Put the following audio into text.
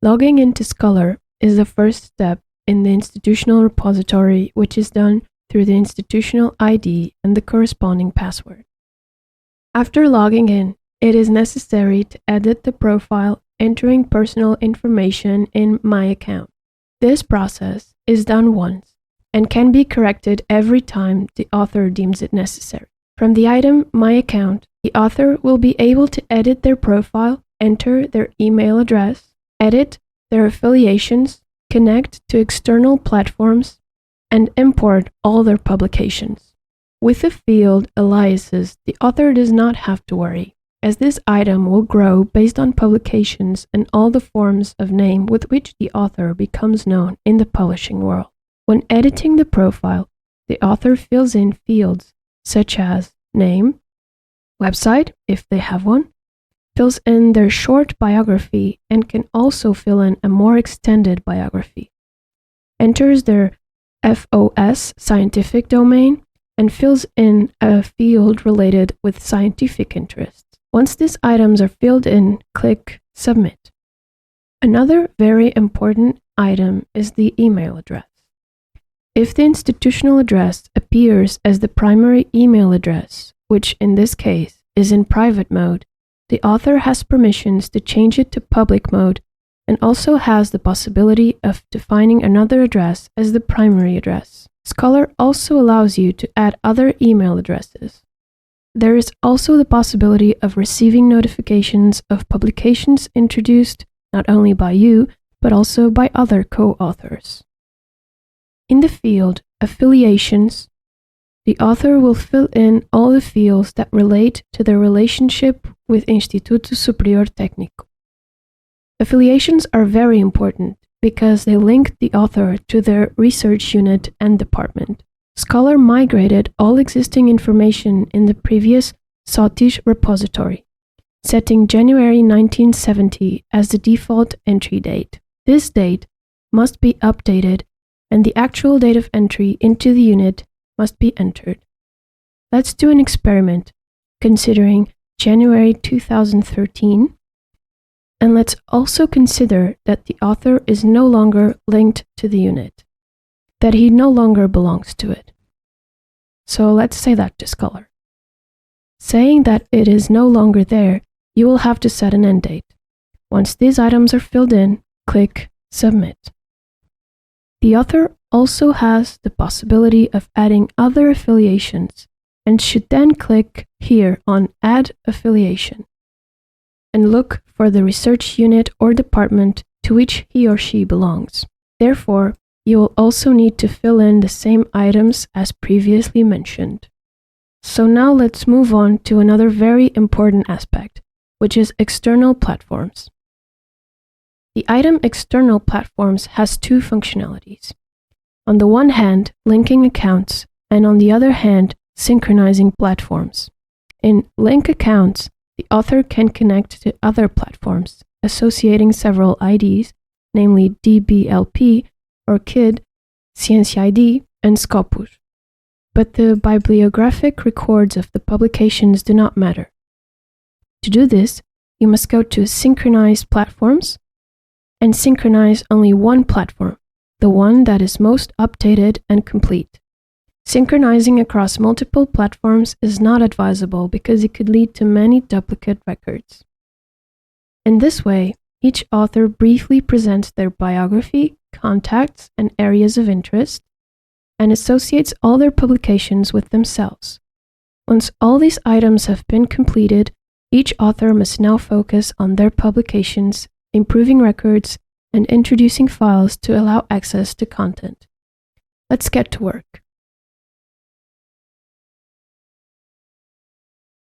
Logging into Scholar is the first step in the institutional repository, which is done through the institutional ID and the corresponding password. After logging in, it is necessary to edit the profile, entering personal information in My Account. This process is done once and can be corrected every time the author deems it necessary. From the item My Account, the author will be able to edit their profile, enter their email address, edit their affiliations, connect to external platforms, and import all their publications. With the field aliases, the author does not have to worry, as this item will grow based on publications and all the forms of name with which the author becomes known in the publishing world. When editing the profile, the author fills in fields such as name, website, if they have one, fills in their short biography, and can also fill in a more extended biography, enters their FOS scientific domain, and fills in a field related with scientific interests. Once these items are filled in, click Submit. Another very important item is the email address. If the institutional address appears as the primary email address, which in this case is in private mode, the author has permissions to change it to public mode and also has the possibility of defining another address as the primary address. Scholar also allows you to add other email addresses. There is also the possibility of receiving notifications of publications introduced not only by you, but also by other co-authors. In the field Affiliations, the author will fill in all the fields that relate to their relationship with Instituto Superior Técnico. Affiliations are very important because they link the author to their research unit and department. Scholar migrated all existing information in the previous SOTIS repository, setting January 1970 as the default entry date. This date must be updated and the actual date of entry into the unit must be entered. Let's do an experiment considering January 2013, and let's also consider that the author is no longer linked to the unit, that he no longer belongs to it. So let's say that to Scholar. Saying that it is no longer there, you will have to set an end date. Once these items are filled in, click Submit. The author also has the possibility of adding other affiliations and should then click here on Add Affiliation and look for the research unit or department to which he or she belongs. Therefore, you will also need to fill in the same items as previously mentioned. So now let's move on to another very important aspect, which is external platforms. The item External Platforms has two functionalities. On the one hand, linking accounts, and on the other hand, synchronizing platforms. In Link Accounts, the author can connect to other platforms, associating several IDs, namely DBLP, ORCID, ScienceID, and Scopus. But the bibliographic records of the publications do not matter. To do this, you must go to Synchronize Platforms and synchronize only one platform, the one that is most updated and complete. Synchronizing across multiple platforms is not advisable because it could lead to many duplicate records. In this way, each author briefly presents their biography, contacts, and areas of interest, and associates all their publications with themselves. Once all these items have been completed, each author must now focus on their publications, improving records, and introducing files to allow access to content. Let's get to work.